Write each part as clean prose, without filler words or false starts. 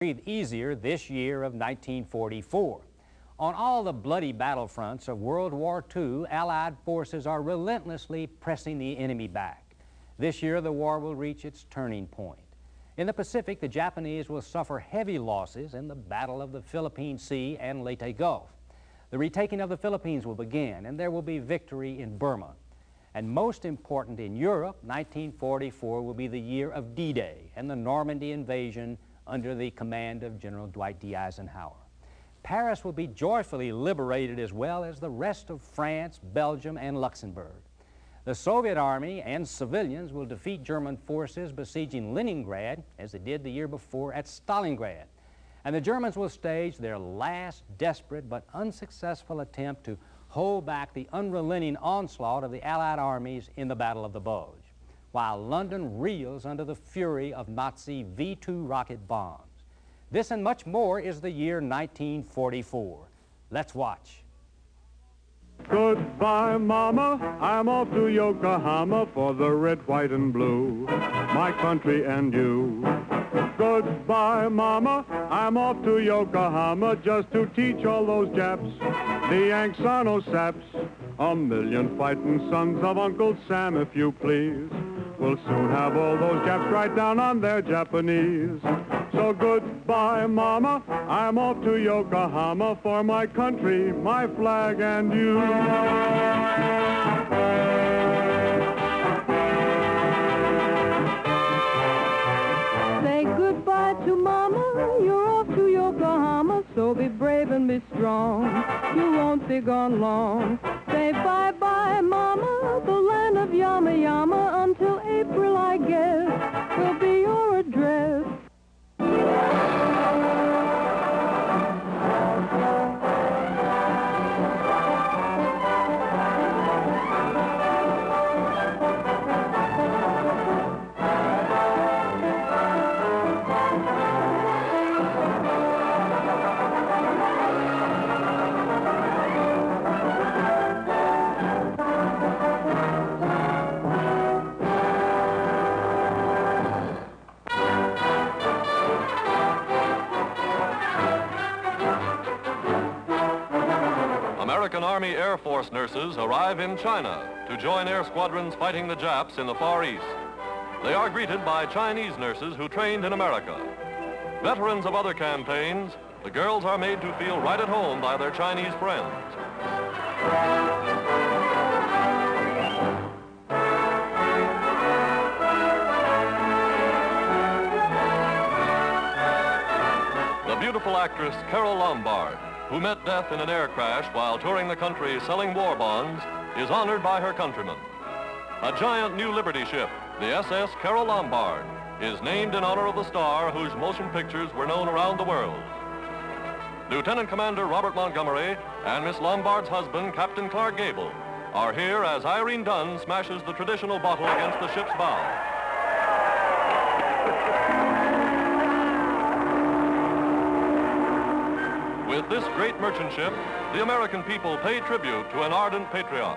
breathe easier this year of 1944. On all the bloody battlefronts of World War II, Allied forces are relentlessly pressing the enemy back. This year, the war will reach its turning point. In the Pacific, the Japanese will suffer heavy losses in the Battle of the Philippine Sea and Leyte Gulf. The retaking of the Philippines will begin, and there will be victory in Burma. And most important in Europe, 1944 will be the year of D-Day and the Normandy invasion under the command of General Dwight D. Eisenhower. Paris will be joyfully liberated as well as the rest of France, Belgium, and Luxembourg. The Soviet Army and civilians will defeat German forces besieging Leningrad, as they did the year before at Stalingrad. And the Germans will stage their last desperate but unsuccessful attempt to hold back the unrelenting onslaught of the Allied armies in the Battle of the Bulge, while London reels under the fury of Nazi V-2 rocket bombs. This and much more is the year 1944. Let's watch. Goodbye, Mama, I'm off to Yokohama for the red, white, and blue, my country and you. Goodbye, Mama, I'm off to Yokohama just to teach all those Japs the Yanksano saps. A million fighting sons of Uncle Sam, if you please. We'll soon have all those Japs right down on their Japanese. So goodbye, Mama, I'm off to Yokohama for my country, my flag, and you. Say goodbye to Mama, you're off to Yokohama, so be brave and be strong. You won't be gone long. Say bye-bye, Mama, the land of Yama Yama, until April, I guess, will be your address. American Army Air Force nurses arrive in China to join air squadrons fighting the Japs in the Far East. They are greeted by Chinese nurses who trained in America. Veterans of other campaigns, the girls are made to feel right at home by their Chinese friends. The beautiful actress Carole Lombard, who met death in an air crash while touring the country selling war bonds, is honored by her countrymen. A giant new Liberty ship, the SS Carole Lombard, is named in honor of the star whose motion pictures were known around the world. Lieutenant Commander Robert Montgomery and Miss Lombard's husband, Captain Clark Gable, are here as Irene Dunn smashes the traditional bottle against the ship's bow. With this great merchant ship, the American people pay tribute to an ardent patriot.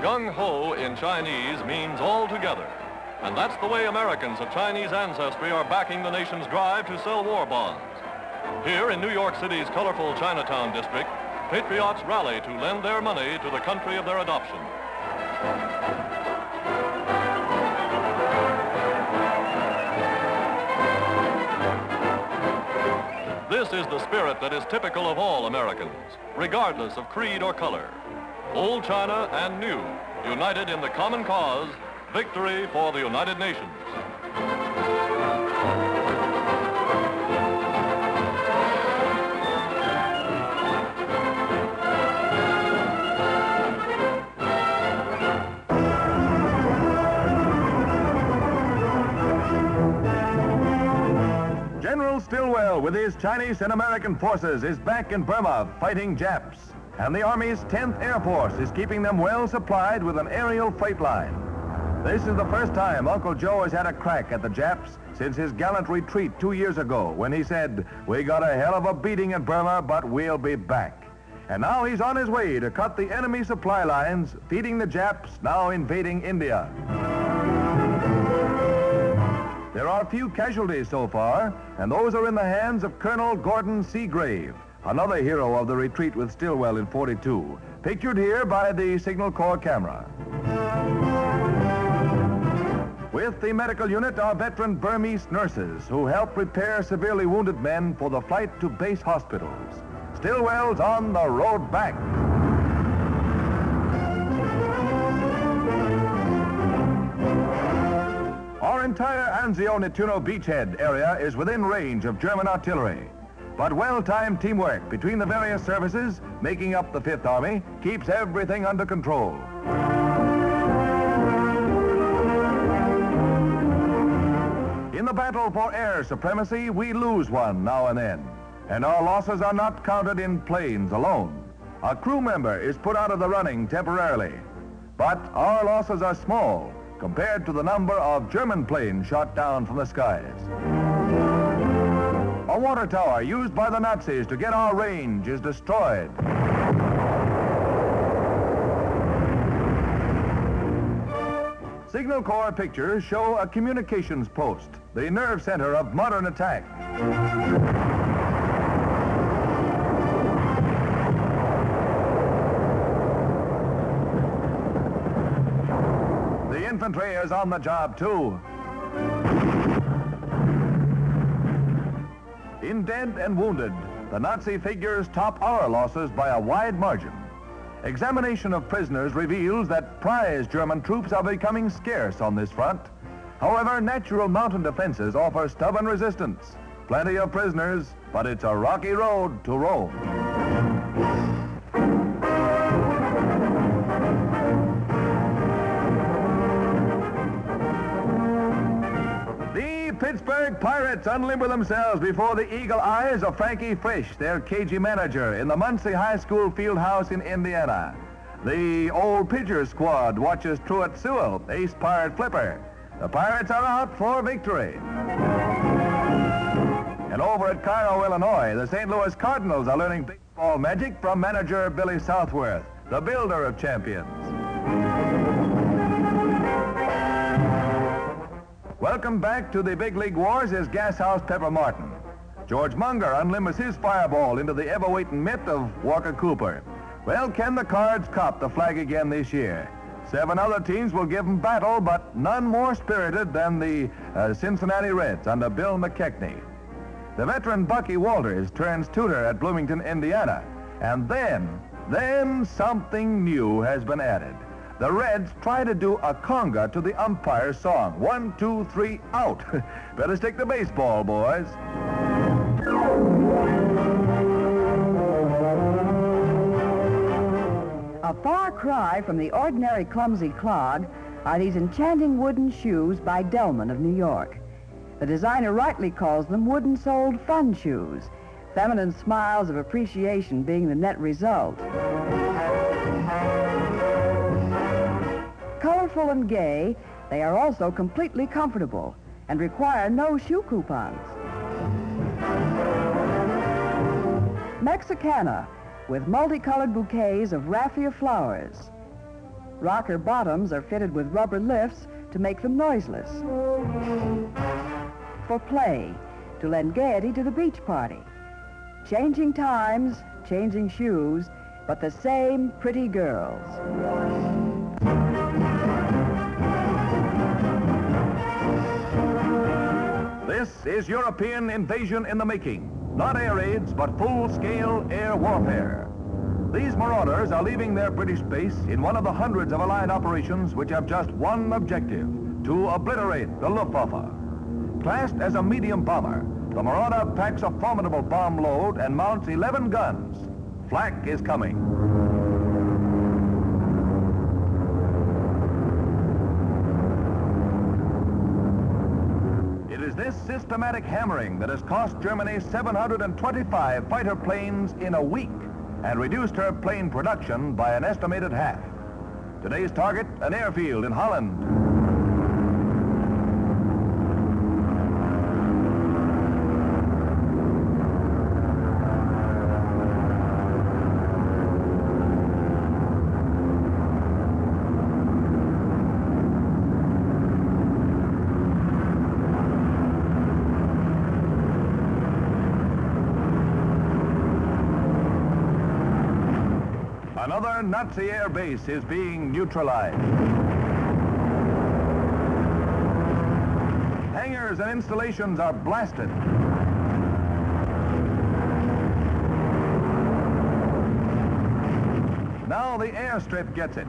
Gung-ho in Chinese means all together. And that's the way Americans of Chinese ancestry are backing the nation's drive to sell war bonds. Here in New York City's colorful Chinatown district, patriots rally to lend their money to the country of their adoption. This is the spirit that is typical of all Americans, regardless of creed or color. Old China and new, united in the common cause, victory for the United Nations. General Stilwell, with his Chinese and American forces, is back in Burma fighting Japs. And the Army's 10th Air Force is keeping them well supplied with an aerial freight line. This is the first time Uncle Joe has had a crack at the Japs since his gallant retreat 2 years ago when he said, "We got a hell of a beating in Burma, but we'll be back." And now he's on his way to cut the enemy supply lines, feeding the Japs now invading India. There are few casualties so far, and those are in the hands of Colonel Gordon Seagrave, another hero of the retreat with Stilwell in 42, pictured here by the Signal Corps camera. With the medical unit are veteran Burmese nurses who help prepare severely wounded men for the flight to base hospitals. Stilwell's on the road back. Our entire Anzio-Nettuno beachhead area is within range of German artillery. But well-timed teamwork between the various services making up the Fifth Army keeps everything under control. In the battle for air supremacy, we lose one now and then. And our losses are not counted in planes alone. A crew member is put out of the running temporarily. But our losses are small compared to the number of German planes shot down from the skies. A water tower used by the Nazis to get our range is destroyed. Signal Corps pictures show a communications post, the nerve center of modern attack. The infantry is on the job, too. In dead and wounded, the Nazi figures top our losses by a wide margin. Examination of prisoners reveals that prize German troops are becoming scarce on this front. However, natural mountain defenses offer stubborn resistance. Plenty of prisoners, but it's a rocky road to Rome. The Pittsburgh Pirates unlimber themselves before the eagle eyes of Frankie Frisch, their cagey manager, in the Muncie High School field house in Indiana. The old pitcher squad watches Truett Sewell, ace pirate flipper. The Pirates are out for victory. And over at Cairo, Illinois, the St. Louis Cardinals are learning baseball magic from manager Billy Southworth, the builder of champions. Welcome back to the big league wars is Gashouse Pepper Martin. George Munger unlimbers his fireball into the ever-waiting mitt of Walker Cooper. Well, can the Cards cop the flag again this year? 7 other teams will give them battle, but none more spirited than the Cincinnati Reds under Bill McKechnie. The veteran Bucky Walters turns tutor at Bloomington, Indiana. And then something new has been added. The Reds try to do a conga to the umpire's song. 1, 2, 3, out. Better stick to baseball, boys. A far cry from the ordinary clumsy clog are these enchanting wooden shoes by Delman of New York. The designer rightly calls them wooden-soled fun shoes, feminine smiles of appreciation being the net result. Colorful and gay, they are also completely comfortable and require no shoe coupons. Mexicana, with multicolored bouquets of raffia flowers. Rocker bottoms are fitted with rubber lifts to make them noiseless. For play, to lend gaiety to the beach party. Changing times, changing shoes, but the same pretty girls. This is European invasion in the making. Not air raids, but full-scale air warfare. These marauders are leaving their British base in one of the hundreds of Allied operations which have just one objective: to obliterate the Luftwaffe. Classed as a medium bomber, the Marauder packs a formidable bomb load and mounts 11 guns. Flak is coming. It is this systematic hammering that has cost Germany 725 fighter planes in a week and reduced her plane production by an estimated half. Today's target, an airfield in Holland. Another Nazi air base is being neutralized. Hangars and installations are blasted. Now the airstrip gets it.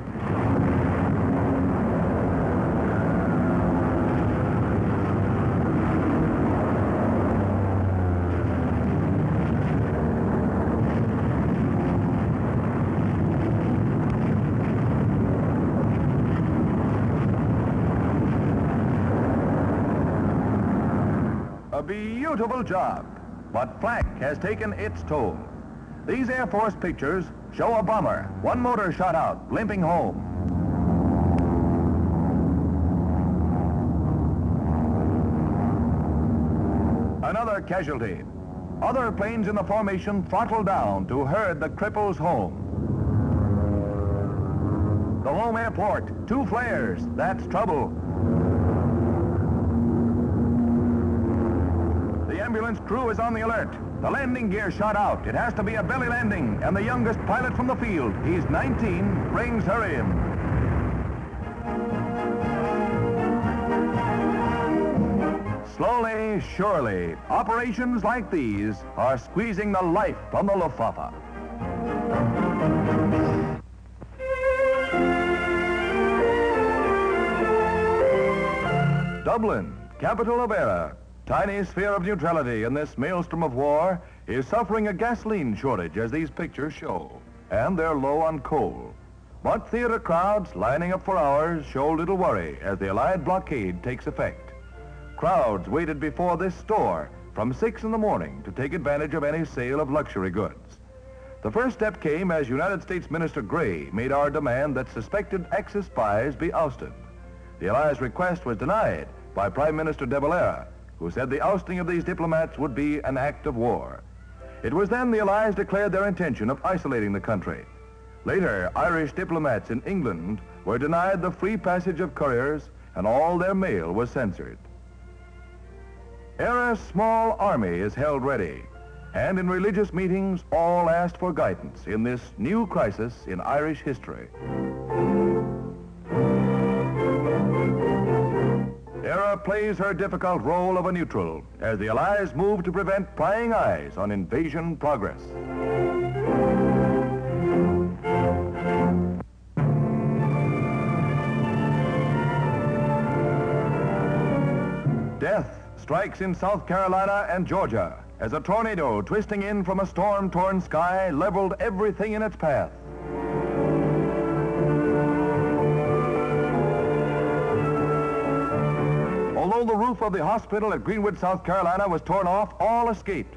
A beautiful job, but flak has taken its toll. These Air Force pictures show a bomber, one motor shot out, limping home. Another casualty. Other planes in the formation throttle down to herd the cripples home. The home airport, 2 flares, that's trouble. The ambulance crew is on the alert. The landing gear shot out. It has to be a belly landing, and the youngest pilot from the field, he's 19, brings her in. Slowly, surely, operations like these are squeezing the life from the Luftwaffe. Dublin, capital of Eire, tiny sphere of neutrality in this maelstrom of war, is suffering a gasoline shortage, as these pictures show, and they're low on coal. But theater crowds lining up for hours show little worry as the Allied blockade takes effect. Crowds waited before this store from 6 in the morning to take advantage of any sale of luxury goods. The first step came as United States Minister Gray made our demand that suspected Axis spies be ousted. The Allies' request was denied by Prime Minister de Valera, who said the ousting of these diplomats would be an act of war. It was then the Allies declared their intention of isolating the country. Later, Irish diplomats in England were denied the free passage of couriers, and all their mail was censored. Eire's small army is held ready, and in religious meetings, all asked for guidance in this new crisis in Irish history. Eire plays her difficult role of a neutral as the Allies move to prevent prying eyes on invasion progress. Death strikes in South Carolina and Georgia as a tornado twisting in from a storm-torn sky leveled everything in its path. Although the roof of the hospital at Greenwood, South Carolina was torn off, all escaped.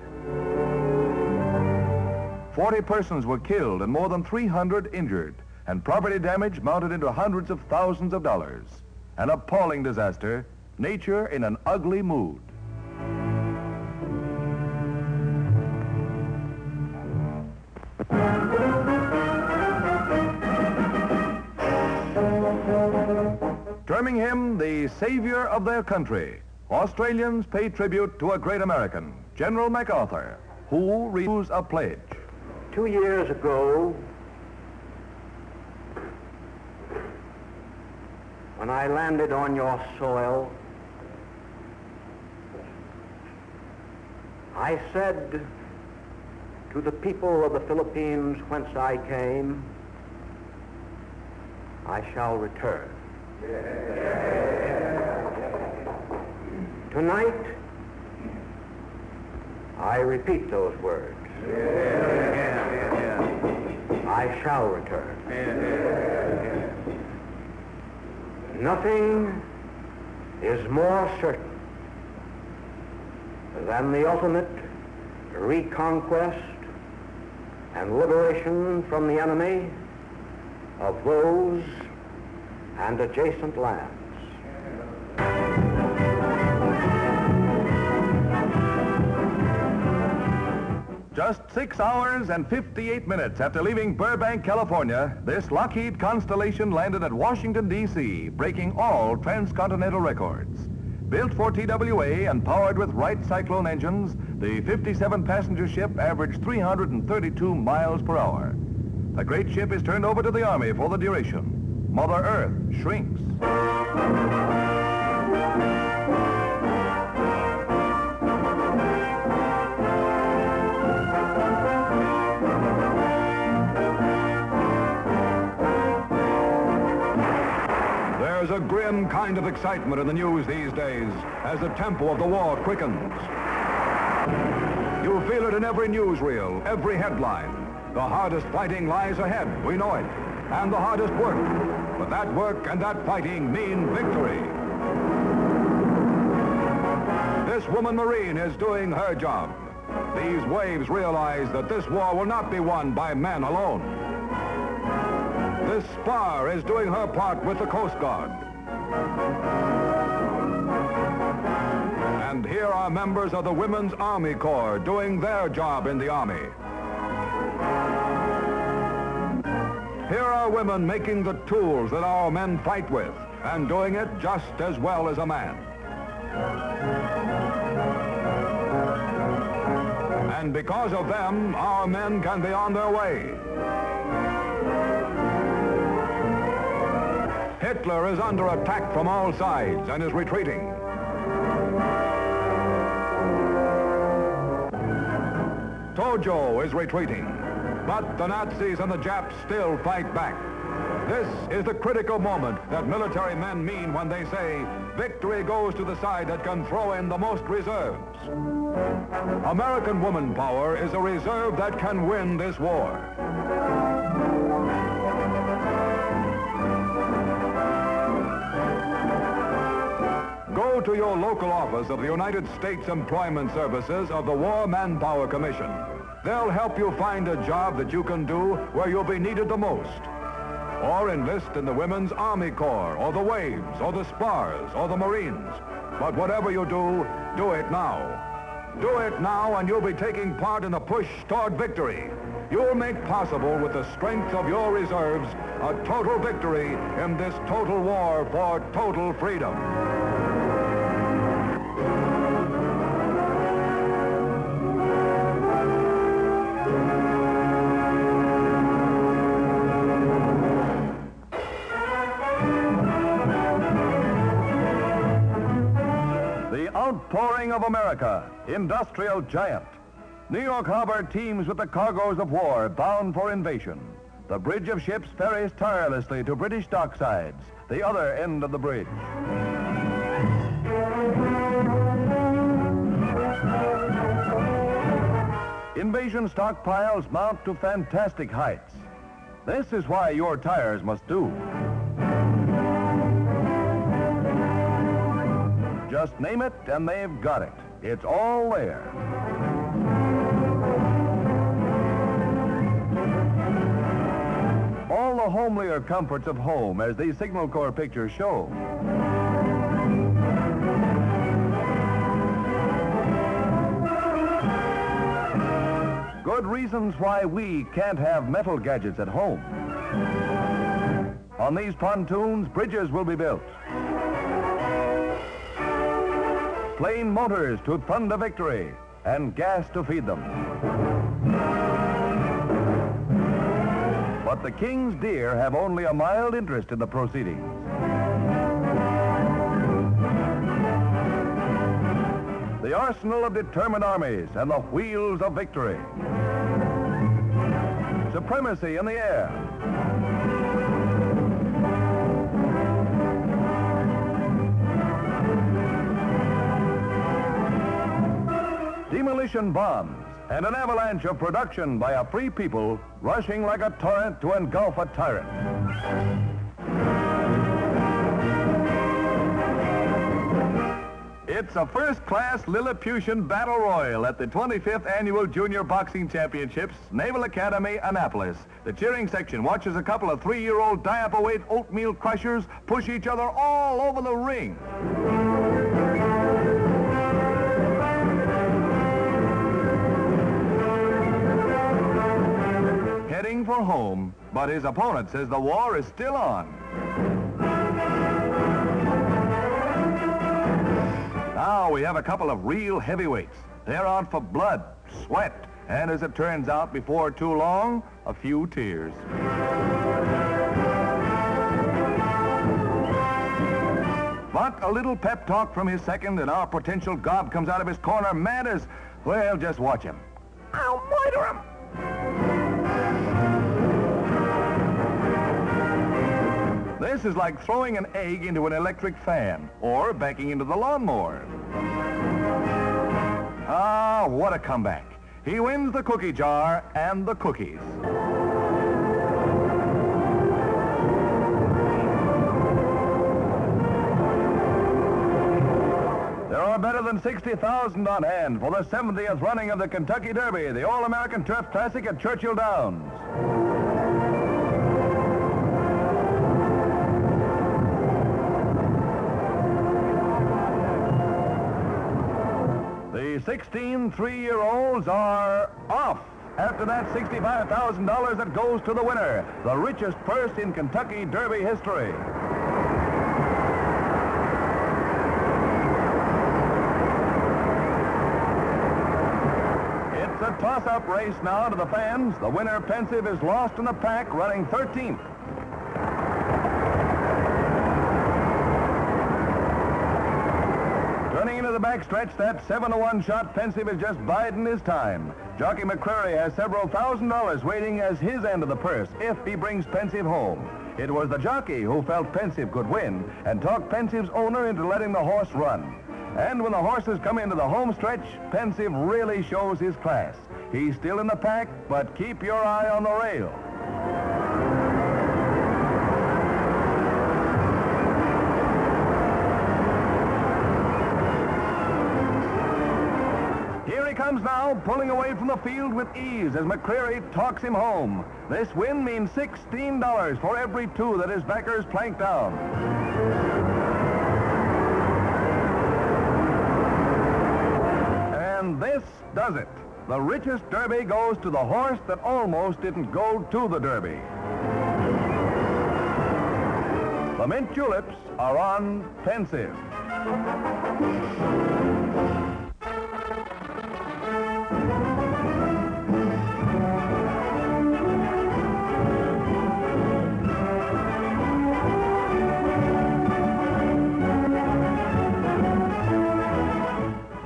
40 persons were killed and more than 300 injured, and property damage mounted into hundreds of thousands of dollars. An appalling disaster, nature in an ugly mood. Terming him the savior of their country, Australians pay tribute to a great American, General MacArthur, who renews a pledge. 2 years ago, when I landed on your soil, I said to the people of the Philippines whence I came, I shall return. Tonight, I repeat those words. I shall return. Nothing is more certain than the ultimate reconquest and liberation from the enemy of those and adjacent lands. Just 6 hours and 58 minutes after leaving Burbank, California, this Lockheed Constellation landed at Washington, D.C., breaking all transcontinental records. Built for TWA and powered with Wright Cyclone engines, the 57-passenger ship averaged 332 miles per hour. The great ship is turned over to the Army for the duration. Mother Earth shrinks. There's a grim kind of excitement in the news these days as the tempo of the war quickens. You feel it in every newsreel, every headline. The hardest fighting lies ahead, we know it, and the hardest work. But that work and that fighting mean victory. This woman Marine is doing her job. These waves realize that this war will not be won by men alone. This spar is doing her part with the Coast Guard. And here are members of the Women's Army Corps doing their job in the Army. Here are women making the tools that our men fight with, and doing it just as well as a man. And because of them, our men can be on their way. Hitler is under attack from all sides and is retreating. Tojo is retreating, but the Nazis and the Japs still fight back. This is the critical moment that military men mean when they say, victory goes to the side that can throw in the most reserves. American woman power is a reserve that can win this war. Go to your local office of the United States Employment Services of the War Manpower Commission. They'll help you find a job that you can do where you'll be needed the most. Or enlist in the Women's Army Corps, or the Waves, or the Spars, or the Marines. But whatever you do, do it now. Do it now and you'll be taking part in the push toward victory. You'll make possible with the strength of your reserves a total victory in this total war for total freedom. Outpouring of America, industrial giant. New York Harbor teems with the cargoes of war bound for invasion. The bridge of ships ferries tirelessly to British docksides, the other end of the bridge. Invasion stockpiles mount to fantastic heights. This is why your tires must do. Just name it, and they've got it. It's all there. All the homelier comforts of home, as these Signal Corps pictures show. Good reasons why we can't have metal gadgets at home. On these pontoons, bridges will be built. Plain motors to thunder victory, and gas to feed them. But the King's deer have only a mild interest in the proceedings. The arsenal of determined armies and the wheels of victory. Supremacy in the air. Demolition bombs, and an avalanche of production by a free people rushing like a torrent to engulf a tyrant. It's a first-class Lilliputian battle royal at the 25th Annual Junior Boxing Championships, Naval Academy, Annapolis. The cheering section watches a couple of 3-year-old diaper-weight oatmeal crushers push each other all over the ring. Heading for home, but his opponent says the war is still on. Now we have a couple of real heavyweights. They're out for blood, sweat, And as it turns out, before too long, a few tears. But a little pep talk from his second, and our potential gob comes out of his corner mad as, well, just watch him. I'll murder him! This is like throwing an egg into an electric fan or backing into the lawnmower. Ah, what a comeback. He wins the cookie jar and the cookies. There are better than 60,000 on hand for the 70th running of the Kentucky Derby, the All-American Turf Classic at Churchill Downs. The 16 3-year-olds are off after that $65,000 that goes to the winner, the richest purse in Kentucky Derby history. It's a toss-up race now to the fans. The winner, Pensive, is lost in the pack, running 13th. Turning into the backstretch, that 7-to-1 shot, Pensive is just biding his time. Jockey McCreary has several $1,000s waiting as his end of the purse if he brings Pensive home. It was the jockey who felt Pensive could win and talked Pensive's owner into letting the horse run. And when the horses come into the home stretch, Pensive really shows his class. He's still in the pack, but keep your eye on the rail. Here he comes now, pulling away from the field with ease as McCreary talks him home. This win means $16 for every 2 that his backers plank down. And this does it. The richest Derby goes to the horse that almost didn't go to the Derby. The mint juleps are on Pensive.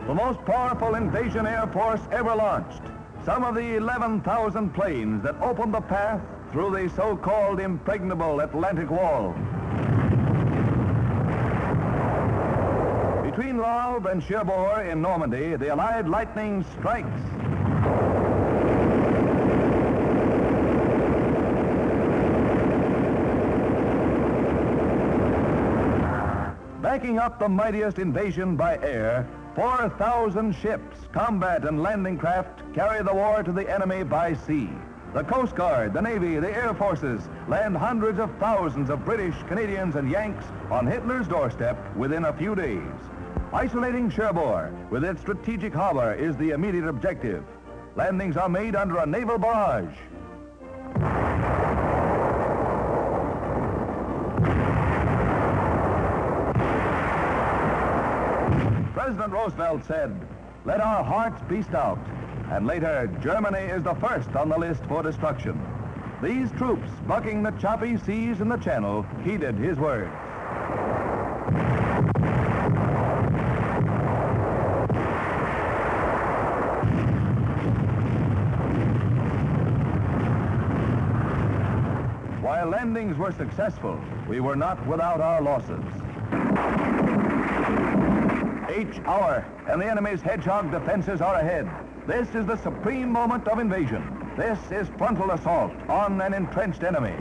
The most powerful invasion air force ever launched. Some of the 11,000 planes that opened the path through the so-called impregnable Atlantic Wall. Between Havre and Cherbourg in Normandy, the Allied lightning strikes. Backing up the mightiest invasion by air, 4,000 ships, combat and landing craft carry the war to the enemy by sea. The Coast Guard, the Navy, the Air Forces land hundreds of thousands of British, Canadians, and Yanks on Hitler's doorstep within a few days. Isolating Cherbourg with its strategic harbor is the immediate objective. Landings are made under a naval barrage. President Roosevelt said, "Let our hearts be stout." And later, Germany is the first on the list for destruction. These troops, bucking the choppy seas in the Channel, heeded his words. While landings were successful, we were not without our losses. Each hour, and the enemy's hedgehog defenses are ahead. This is the supreme moment of invasion. This is frontal assault on an entrenched enemy.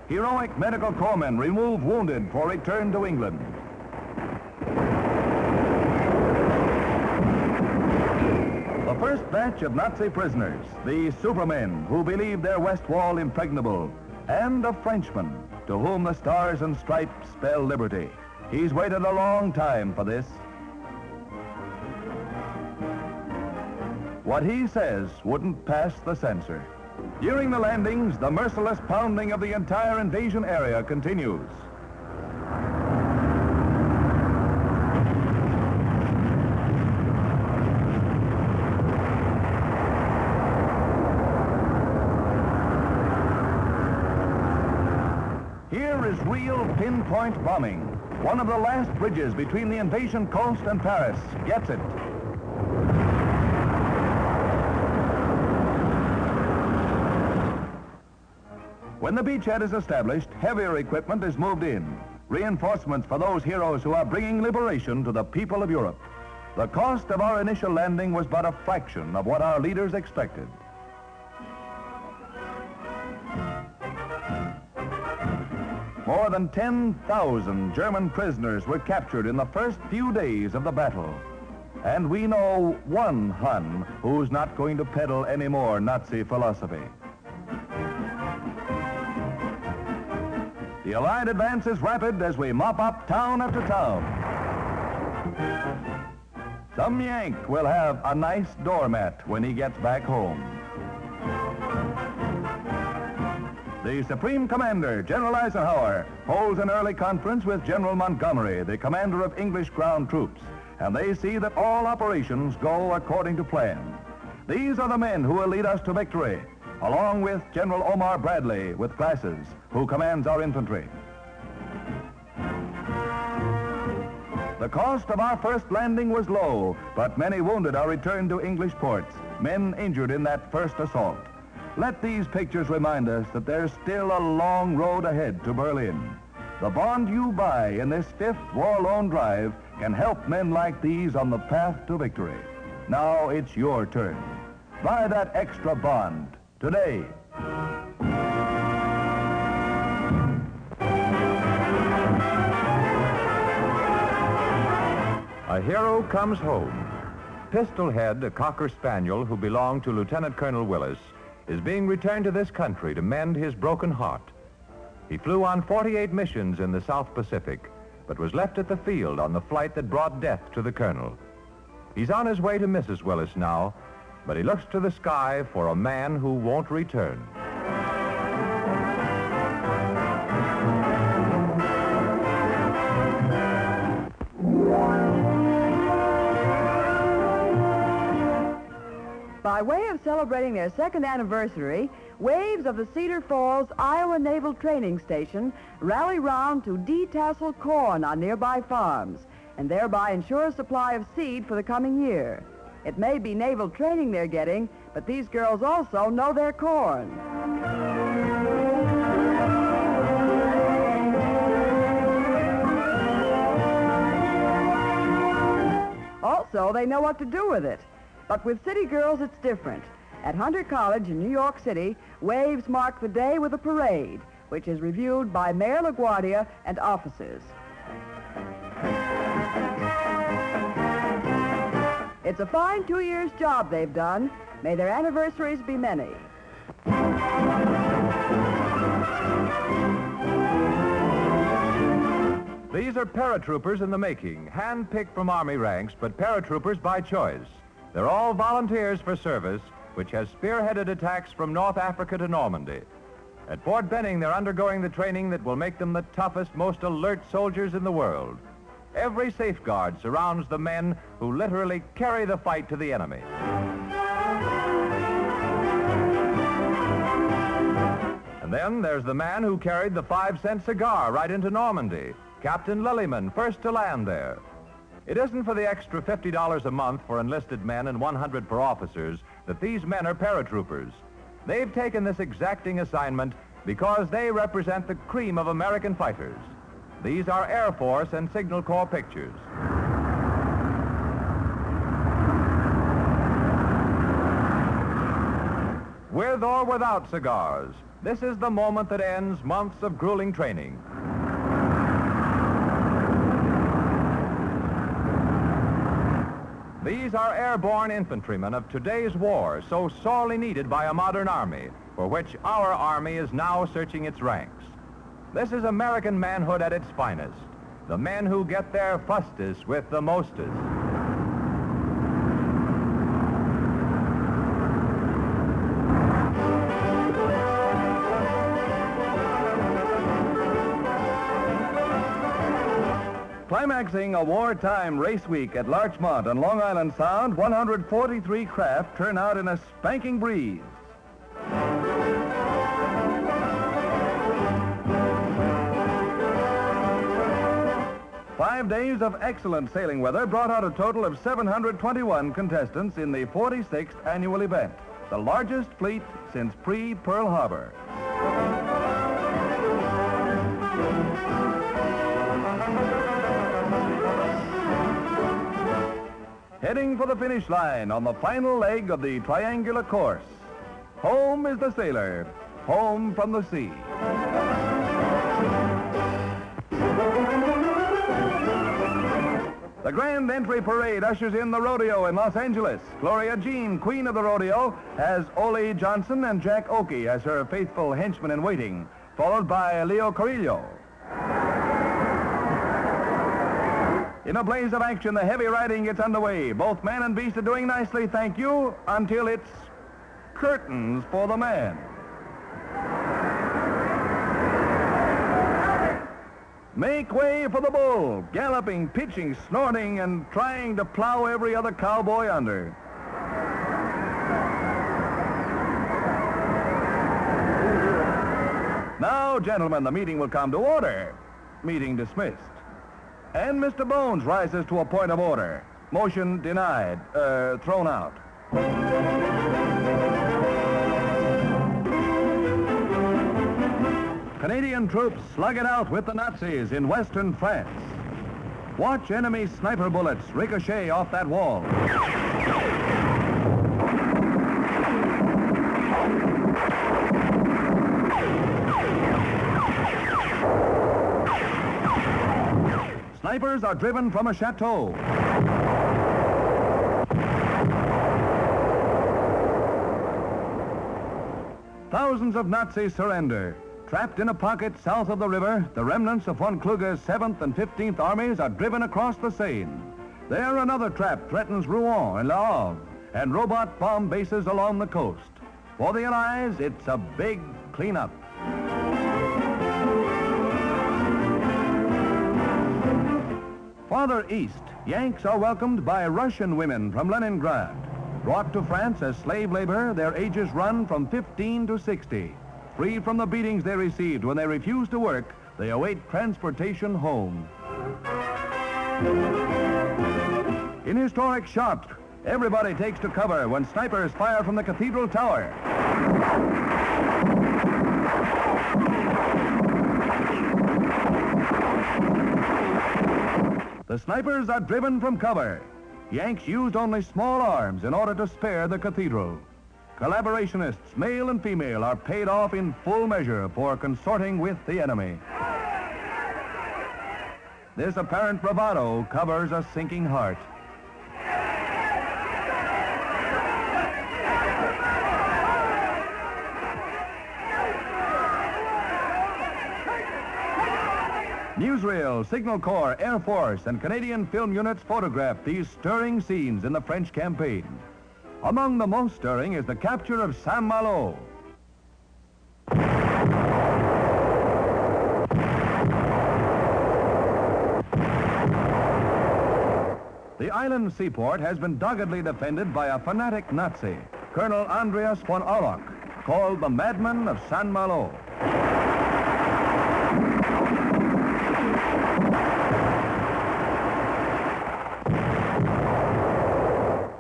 Heroic medical corpsmen remove wounded for return to England. The first batch of Nazi prisoners, the Supermen who believed their West Wall impregnable, and a Frenchman to whom the stars and stripes spell liberty. He's waited a long time for this. What he says wouldn't pass the censor. During the landings, the merciless pounding of the entire invasion area continues. Here is real pinpoint bombing. One of the last bridges between the invasion coast and Paris gets it. When the beachhead is established, heavier equipment is moved in. Reinforcements for those heroes who are bringing liberation to the people of Europe. The cost of our initial landing was but a fraction of what our leaders expected. More than 10,000 German prisoners were captured in the first few days of the battle. And we know one Hun who's not going to peddle any more Nazi philosophy. The Allied advance is rapid as we mop up town after town. Some Yank will have a nice doormat when he gets back home. The Supreme Commander, General Eisenhower, holds an early conference with General Montgomery, the commander of English ground troops, and they see that all operations go according to plan. These are the men who will lead us to victory, along with General Omar Bradley with glasses, who commands our infantry. The cost of our first landing was low, but many wounded are returned to English ports, men injured in that first assault. Let these pictures remind us that there's still a long road ahead to Berlin. The bond you buy in this 5th War Loan Drive can help men like these on the path to victory. Now it's your turn. Buy that extra bond today. A hero comes home. Pistol Head, a Cocker Spaniel who belonged to Lieutenant Colonel Willis, is being returned to this country to mend his broken heart. He flew on 48 missions in the South Pacific, but was left at the field on the flight that brought death to the colonel. He's on his way to Mrs. Willis now, but he looks to the sky for a man who won't return. By way of celebrating their 2nd anniversary, waves of the Cedar Falls Iowa Naval Training Station rally round to detassel corn on nearby farms and thereby ensure a supply of seed for the coming year. It may be naval training they're getting, but these girls also know their corn. Also, they know what to do with it. But with City Girls, it's different. At Hunter College in New York City, waves mark the day with a parade, which is reviewed by Mayor LaGuardia and officers. It's a fine 2 years job they've done. May their anniversaries be many. These are paratroopers in the making, hand-picked from Army ranks, but paratroopers by choice. They're all volunteers for service, which has spearheaded attacks from North Africa to Normandy. At Fort Benning, they're undergoing the training that will make them the toughest, most alert soldiers in the world. Every safeguard surrounds the men who literally carry the fight to the enemy. And then there's the man who carried the 5-cent cigar right into Normandy, Captain Lillyman, first to land there. It isn't for the extra $50 a month for enlisted men and $100 for officers that these men are paratroopers. They've taken this exacting assignment because they represent the cream of American fighters. These are Air Force and Signal Corps pictures. With or without cigars, this is the moment that ends months of grueling training. These are airborne infantrymen of today's war, so sorely needed by a modern army, for which our army is now searching its ranks. This is American manhood at its finest. the men who get there fastest with the mostest. Climaxing a wartime race week at Larchmont on Long Island Sound, 143 craft turn out in a spanking breeze. Five days of excellent sailing weather brought out a total of 721 contestants in the 46th annual event, the largest fleet since pre-Pearl Harbor. Heading for the finish line on the final leg of the triangular course. Home is the sailor, home from the sea. The grand entry parade ushers in the rodeo in Los Angeles. Gloria Jean, queen of the rodeo, has Ole Johnson and Jack Oakey as her faithful henchmen in waiting, followed by Leo Carrillo. In a blaze of action, the heavy riding gets underway. Both man and beast are doing nicely, thank you, until it's curtains for the man. Make way for the bull, galloping, pitching, snorting, and trying to plow every other cowboy under. Now, gentlemen, the meeting will come to order. Meeting dismissed. And Mr. Bones rises to a point of order. Motion denied, thrown out. Canadian troops slug it out with the Nazis in western France. Watch enemy sniper bullets ricochet off that wall. Snipers are driven from a chateau. Thousands of Nazis surrender. Trapped in a pocket south of the river, the remnants of von Kluge's 7th and 15th armies are driven across the Seine. There, another trap threatens Rouen and Le Havre, and robot bomb bases along the coast. For the Allies, it's a big cleanup. Farther east, Yanks are welcomed by Russian women from Leningrad. Brought to France as slave labor, their ages run from 15 to 60. Free from the beatings they received when they refused to work, they await transportation home. In historic Chartres, everybody takes to cover when snipers fire from the cathedral tower. The snipers are driven from cover. Yanks used only small arms in order to spare the cathedral. Collaborationists, male and female, are paid off in full measure for consorting with the enemy. This apparent bravado covers a sinking heart. Newsreel, Signal Corps, Air Force, and Canadian film units photographed these stirring scenes in the French campaign. Among the most stirring is the capture of Saint-Malo. The island seaport has been doggedly defended by a fanatic Nazi, Colonel Andreas von Auloch, called the Madman of Saint-Malo.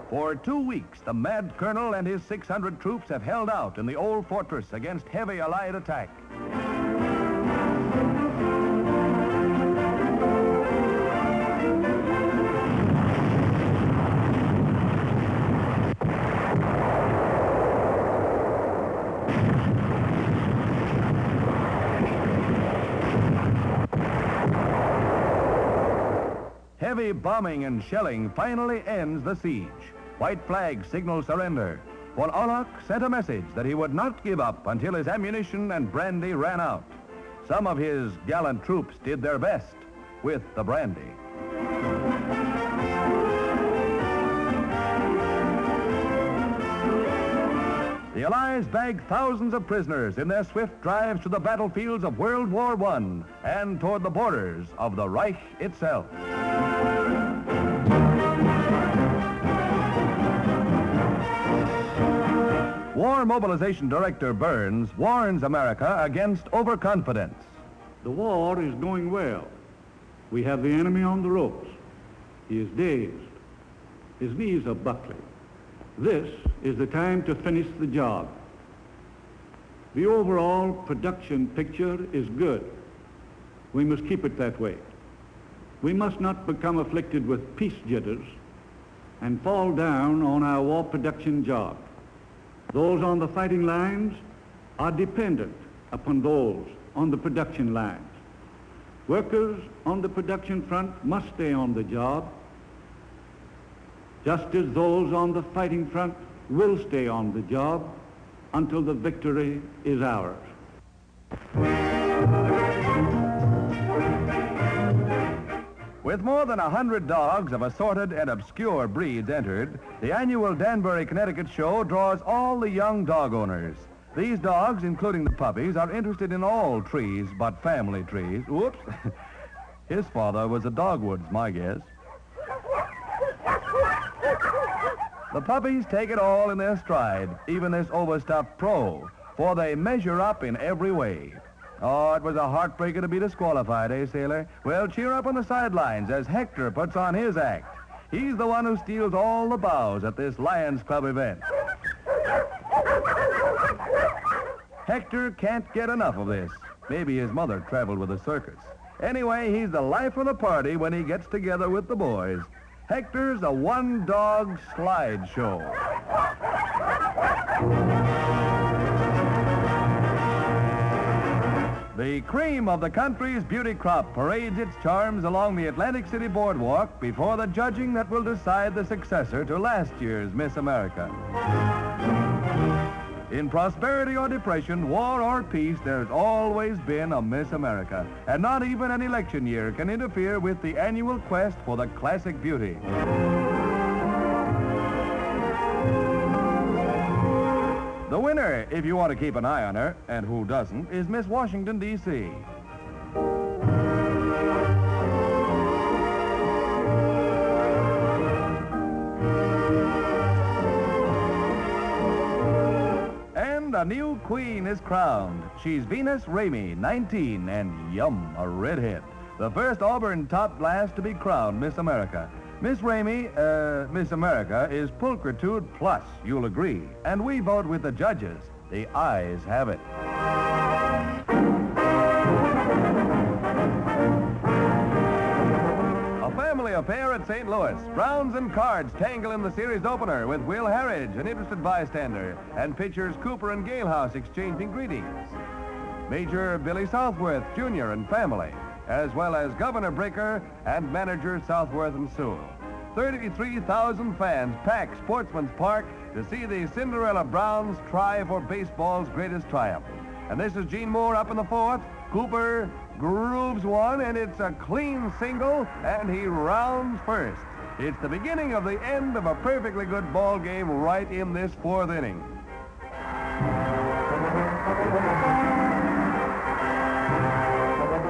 For 2 weeks, the mad colonel and his 600 troops have held out in the old fortress against heavy Allied attack. Heavy bombing and shelling finally ends the siege. White flag signals surrender. Von Auloch sent a message that he would not give up until his ammunition and brandy ran out. Some of his gallant troops did their best. with the brandy. The Allies bagged thousands of prisoners in their swift drives to the battlefields of World War I and toward the borders of the Reich itself. War Mobilization Director Burns warns America against overconfidence. The war is going well. We have the enemy on the ropes. He is dazed. His knees are buckling. This is the time to finish the job. The overall production picture is good. We must keep it that way. We must not become afflicted with peace jitters and fall down on our war production job. Those on the fighting lines are dependent upon those on the production lines. Workers on the production front must stay on the job, just as those on the fighting front will stay on the job until the victory is ours. With more than 100 dogs of assorted and obscure breeds entered, the annual Danbury, Connecticut show draws all the young dog owners. These dogs, including the puppies, are interested in all trees but family trees. Whoops. His father was a dogwoods, my guess. The puppies take it all in their stride, even this overstuffed pro, for they measure up in every way. Oh, it was a heartbreaker to be disqualified, eh, Sailor? Well, cheer up on the sidelines as Hector puts on his act. He's the one who steals all the bows at this Lions Club event. Hector can't get enough of this. Maybe his mother traveled with a circus. Anyway, he's the life of the party when he gets together with the boys. Hector's a one-dog slide show. The cream of the country's beauty crop parades its charms along the Atlantic City boardwalk before the judging that will decide the successor to last year's Miss America. In prosperity or depression, war or peace, there's always been a Miss America. And not even an election year can interfere with the annual quest for the classic beauty. The winner, if you want to keep an eye on her, and who doesn't, is Miss Washington, D.C. A new queen is crowned. She's Venus Ramey, 19, and yum, a redhead. The first Auburn top glass to be crowned Miss America. Miss Ramey, Miss America is pulchritude plus, you'll agree. And we vote with the judges. The ayes have it. Family affair at St. Louis. Browns and Cards tangle in the series opener with Will Harridge, an interested bystander, and pitchers Cooper and Galehouse exchanging greetings. Major Billy Southworth, Jr. and family, as well as Governor Bricker and manager Southworth and Sewell. 33,000 fans pack Sportsman's Park to see the Cinderella Browns try for baseball's greatest triumph. And this is Gene Moore up in the fourth. Cooper grooves one, and it's a clean single, and he rounds first. It's the beginning of the end of a perfectly good ball game right in this fourth inning.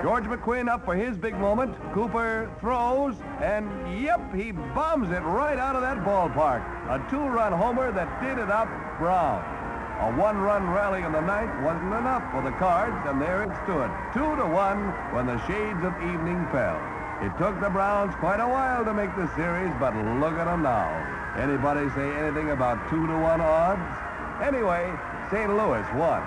George McQuinn up for his big moment. Cooper throws, and yep, he bombs it right out of that ballpark. A two-run homer that did it up Brown. A one-run rally in the ninth wasn't enough for the Cards, and there it stood, 2-1 when the shades of evening fell. It took the Browns quite a while to make the series, but look at them now. Anybody say anything about 2-1 odds? Anyway, St. Louis won.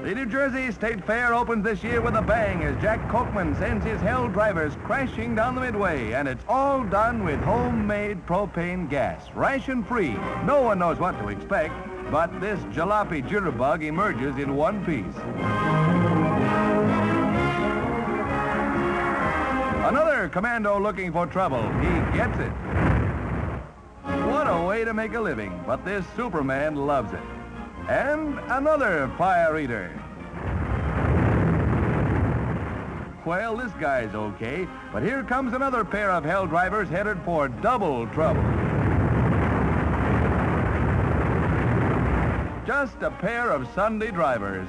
The New Jersey State Fair opens this year with a bang as Jack Cokeman sends his hell drivers crashing down the midway, and it's all done with homemade propane gas, ration-free. No one knows what to expect, but this jalopy jitterbug emerges in one piece. Another commando looking for trouble. He gets it. What a way to make a living, but this Superman loves it. And another fire eater. Well, this guy's okay, but here comes another pair of hell drivers headed for double trouble. Just a pair of Sunday drivers.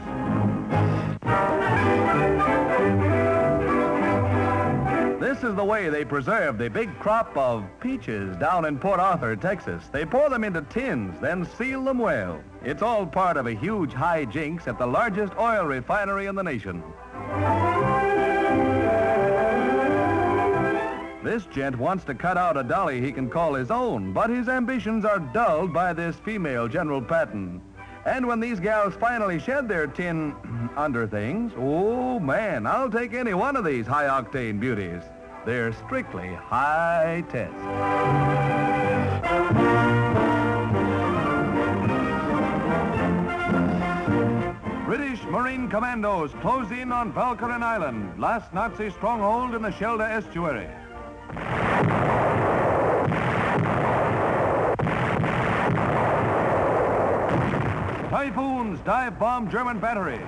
This is the way they preserve the big crop of peaches down in Port Arthur, Texas. They pour them into tins, then seal them well. It's all part of a huge hijinks at the largest oil refinery in the nation. This gent wants to cut out a dolly he can call his own, but his ambitions are dulled by this female General Patton. And when these gals finally shed their tin under things, oh man, I'll take any one of these high-octane beauties. They're strictly high test. British Marine commandos close in on Valkyrie Island, last Nazi stronghold in the Schelde estuary. Typhoons dive-bomb German batteries.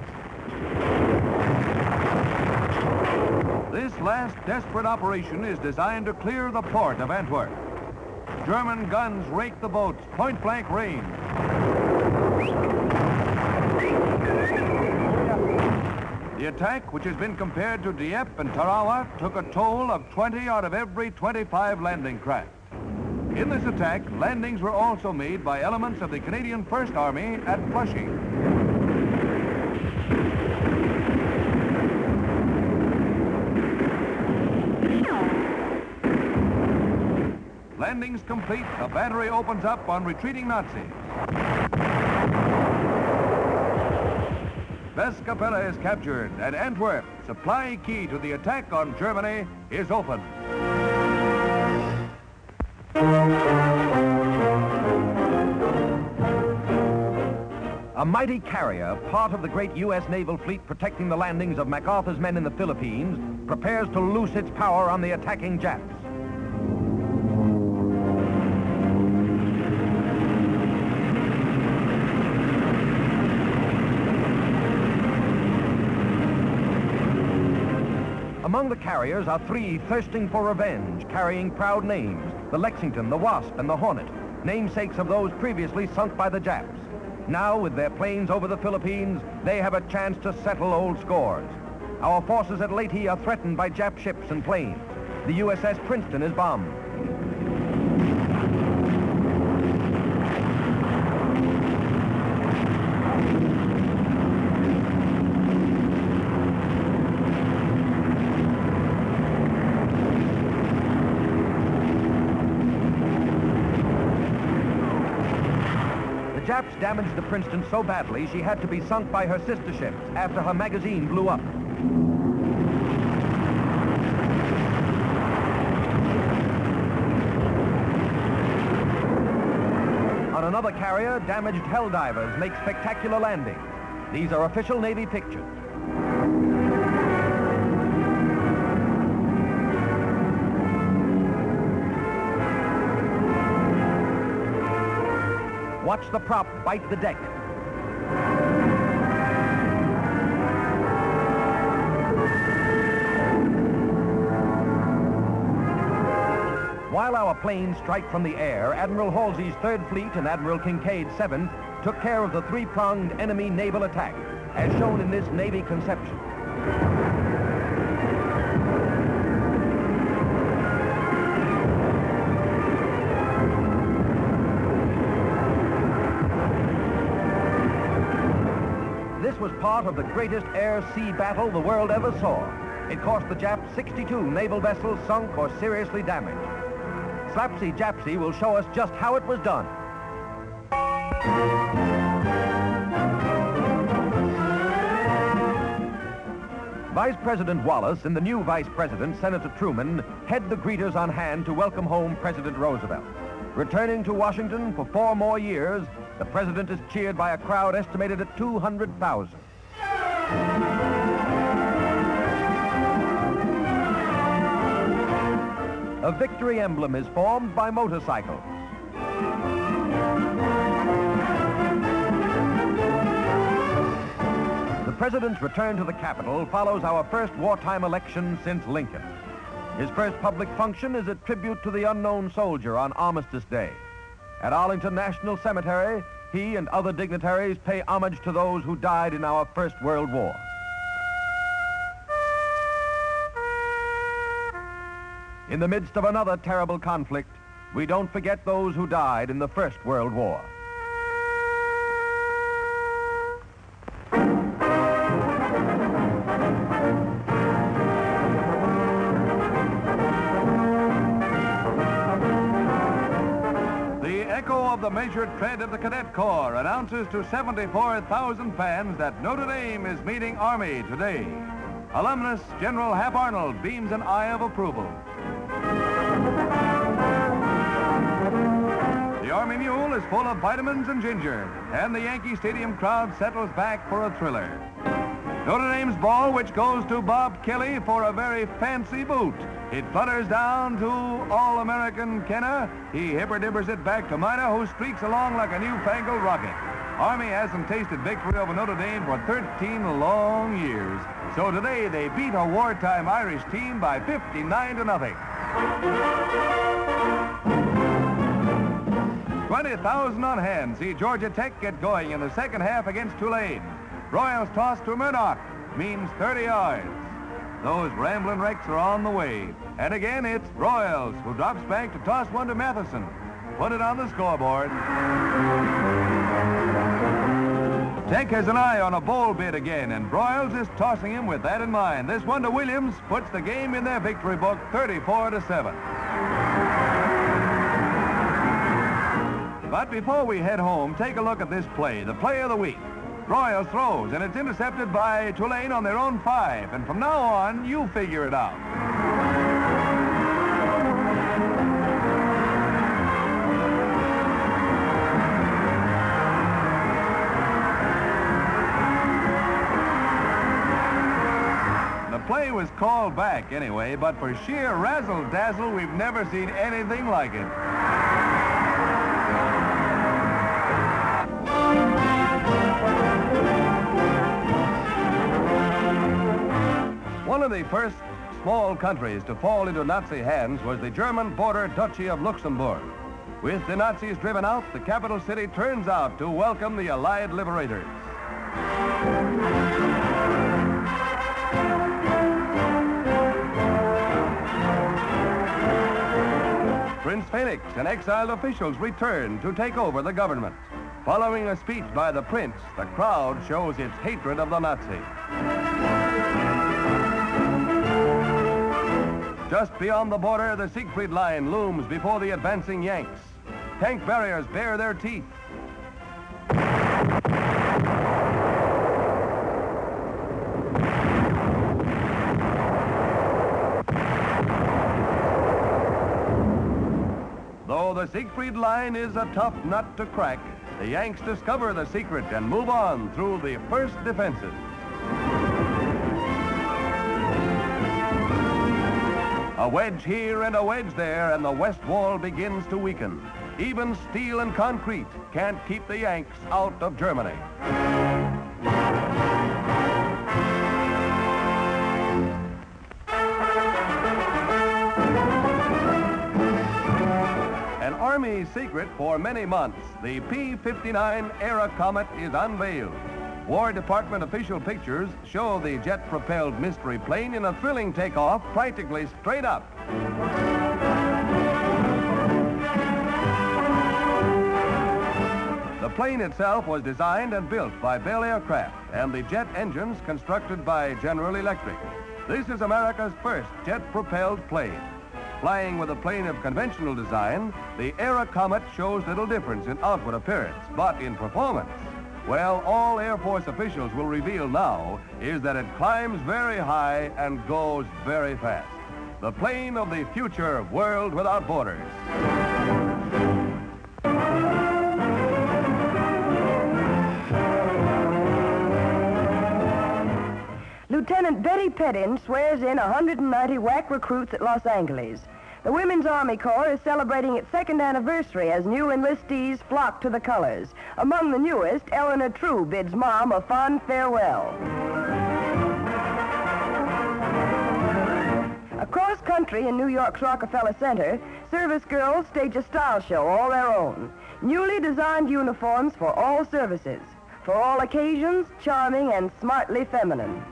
This last desperate operation is designed to clear the port of Antwerp. German guns rake the boats, point-blank range. The attack, which has been compared to Dieppe and Tarawa, took a toll of 20 out of every 25 landing craft. In this attack, landings were also made by elements of the Canadian First Army at Flushing. Landings complete, the battery opens up on retreating Nazis. Westkapelle is captured, and Antwerp, supply key to the attack on Germany, is open. A mighty carrier, part of the great U.S. naval fleet protecting the landings of MacArthur's men in the Philippines, prepares to loose its power on the attacking Japs. Among the carriers are three thirsting for revenge, carrying proud names: the Lexington, the Wasp, and the Hornet, namesakes of those previously sunk by the Japs. Now, with their planes over the Philippines, they have a chance to settle old scores. Our forces at Leyte are threatened by Jap ships and planes. The USS Princeton is bombed. The Japs damaged the Princeton so badly she had to be sunk by her sister ships after her magazine blew up. On another carrier, damaged Helldivers make spectacular landings. These are official Navy pictures. Watch the prop bite the deck. While our planes strike from the air, Admiral Halsey's 3rd Fleet and Admiral Kincaid's 7th took care of the three-pronged enemy naval attack, as shown in this Navy conception. This was part of the greatest air-sea battle the world ever saw. It cost the Japs 62 naval vessels sunk or seriously damaged. Slapsy Japsy will show us just how it was done. Vice President Wallace and the new Vice President, Senator Truman, head the greeters on hand to welcome home President Roosevelt. Returning to Washington for 4 more years, the president is cheered by a crowd estimated at 200,000. A victory emblem is formed by motorcycles. president's return to the Capitol follows our first wartime election since Lincoln. His first public function is a tribute to the unknown soldier on Armistice Day. At Arlington National Cemetery, he and other dignitaries pay homage to those who died in our First World War. In the midst of another terrible conflict, we don't forget those who died in the First World War. Of the measured tread of the Cadet Corps announces to 74,000 fans that Notre Dame is meeting Army today. Alumnus General Hap Arnold beams an eye of approval. The Army mule is full of vitamins and ginger, and the Yankee Stadium crowd settles back for a thriller. Notre Dame's ball, which goes to Bob Kelly for a very fancy boot. It flutters down to All-American Kenner. He hipper-dippers it back to Miner, who streaks along like a newfangled rocket. Army hasn't tasted victory over Notre Dame for 13 long years. So today they beat a wartime Irish team by 59-0. 20,000 on hand see Georgia Tech get going in the second half against Tulane. Royals toss to Murdoch means 30 yards. Those rambling wrecks are on the way. And again, it's Royals who drops back to toss one to Matheson. Put it on the scoreboard. Tech has an eye on a bowl bid again, and Broyles is tossing him with that in mind. This one to Williams puts the game in their victory book, 34-7. But before we head home, take a look at this play, the play of the week. Broyles throws, and it's intercepted by Tulane on their own 5. And from now on, you figure it out. The play was called back anyway, but for sheer razzle-dazzle, we've never seen anything like it. One of the first small countries to fall into Nazi hands was the German border Duchy of Luxembourg. With the Nazis driven out, the capital city turns out to welcome the Allied liberators. Prince Felix and exiled officials return to take over the government. Following a speech by the prince, the crowd shows its hatred of the Nazis. Just beyond the border, the Siegfried Line looms before the advancing Yanks. Tank barriers bare their teeth. Though the Siegfried Line is a tough nut to crack, the Yanks discover the secret and move on through the first defenses. A wedge here and a wedge there, and the west wall begins to weaken. Even steel and concrete can't keep the Yanks out of Germany. An Army secret for many months, the P-59 Era Comet is unveiled. War Department official pictures show the jet-propelled mystery plane in a thrilling takeoff practically straight up. The plane itself was designed and built by Bell Aircraft, and the jet engines constructed by General Electric. This is America's first jet-propelled plane. Flying with a plane of conventional design, the Era Comet shows little difference in outward appearance, but in performance, well, all Air Force officials will reveal now is that it climbs very high and goes very fast. The plane of the future world without borders. Lieutenant Betty Pettin swears in 190 WAC recruits at Los Angeles. The Women's Army Corps is celebrating its 2nd anniversary as new enlistees flock to the colors. Among the newest, Eleanor True bids Mom a fond farewell. Across country in New York's Rockefeller Center, service girls stage a style show all their own. Newly designed uniforms for all services. For all occasions, charming and smartly feminine.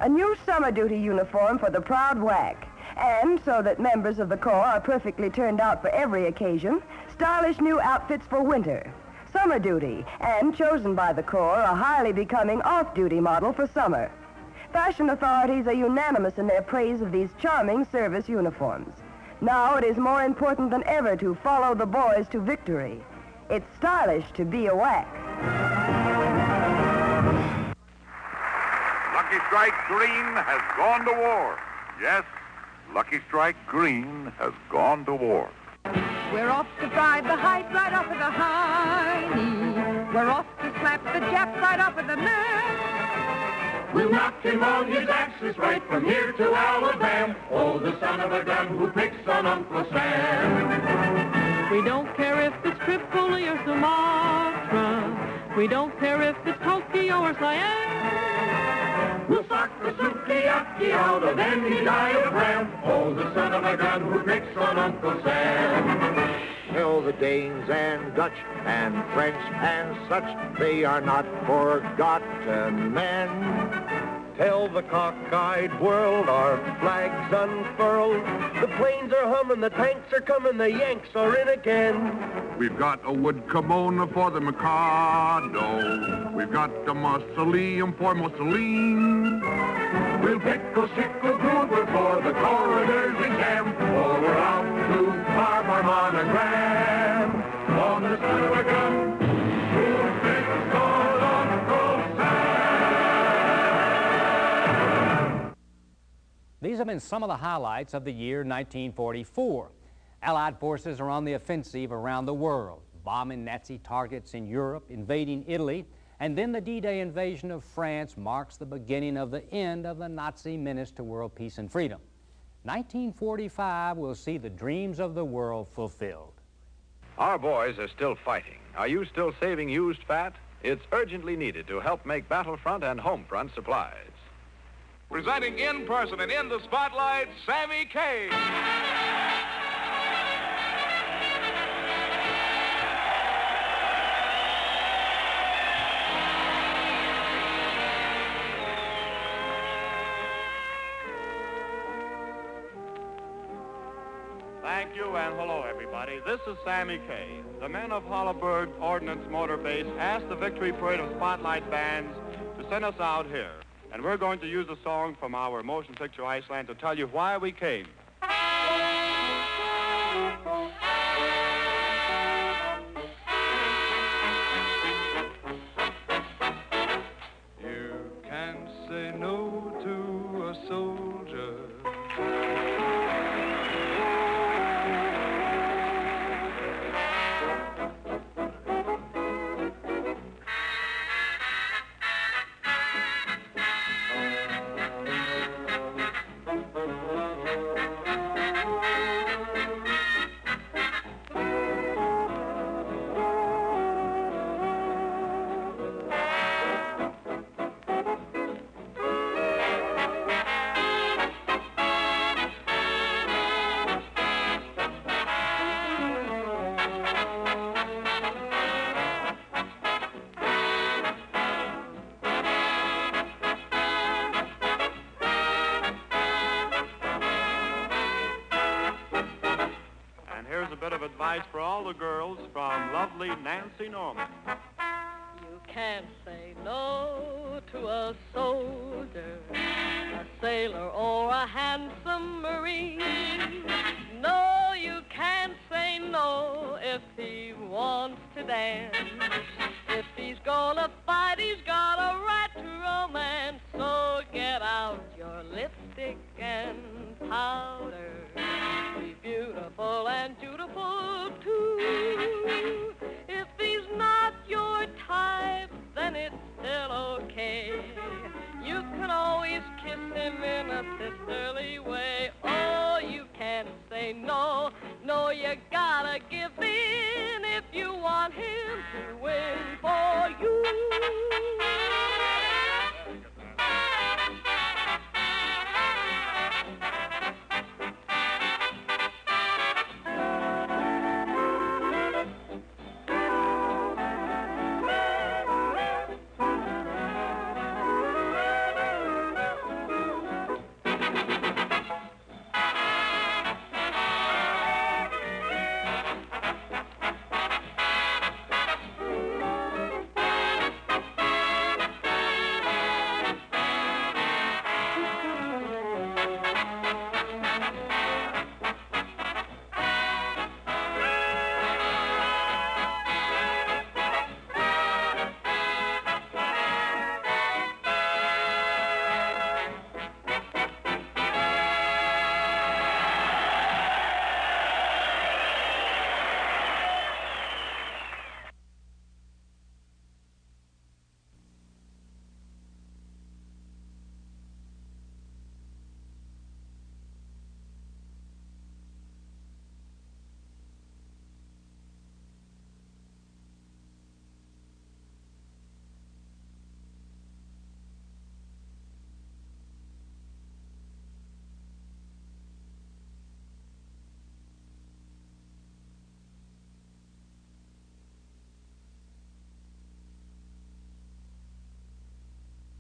A new summer duty uniform for the proud WAC. And so that members of the Corps are perfectly turned out for every occasion, stylish new outfits for winter. Summer duty, and chosen by the Corps, a highly becoming off-duty model for summer. Fashion authorities are unanimous in their praise of these charming service uniforms. Now it is more important than ever to follow the boys to victory. It's stylish to be a WAC. Lucky Strike Green has gone to war. Yes, Lucky Strike Green has gone to war. We're off to drive the height right off of the hiney. We're off to slap the Jap right off of the neck. We'll knock him on his axis right from here to Alabama. Oh, the son of a gun who picks on Uncle Sam. We don't care if it's Tripoli or Sumatra. We don't care if it's Tokyo or Siam. We'll sock the sukiyaki out of any diagram. Oh, the son of a gun who picks on Uncle Sam. Tell the Danes and Dutch and French and such, they are not forgotten men. Tell the cockeyed world our flag's unfurled. The planes are humming, the tanks are coming, the Yanks are in again. We've got a wood kimono for the Mikado. We've got a mausoleum for Mussolini. We'll pickle, sickle, Gruber for the coroner's exam. Or we're out to carve our monogram on the son of a gun who picks on Uncle Sam. These have been some of the highlights of the year 1944. Allied forces are on the offensive around the world, bombing Nazi targets in Europe, invading Italy, and then the D-Day invasion of France marks the beginning of the end of the Nazi menace to world peace and freedom. 1945 will see the dreams of the world fulfilled. Our boys are still fighting. Are you still saving used fat? It's urgently needed to help make battlefront and homefront supplies. Presenting in person and in the spotlight, Sammy Kaye. Thank you and hello, everybody. This is Sammy Kaye. The men of Holleberg Ordnance Motor Base asked the Victory Parade of Spotlight bands to send us out here. And we're going to use a song from our motion picture Iceland to tell you why we came. You can't say no to a soldier. Advice for all the girls from lovely Nancy Norman. You can't say no to a soldier, a sailor, or a handsome marine. No, you can't say no if he wants to dance. If he's gonna fight, he's got a right to romance. So get out your lipstick and powder. Be beautiful and dutiful too. If he's not your type, then it's still okay. You can always kiss him in a sisterly way. Oh, you can't say no. No, you gotta give in if you want him to win.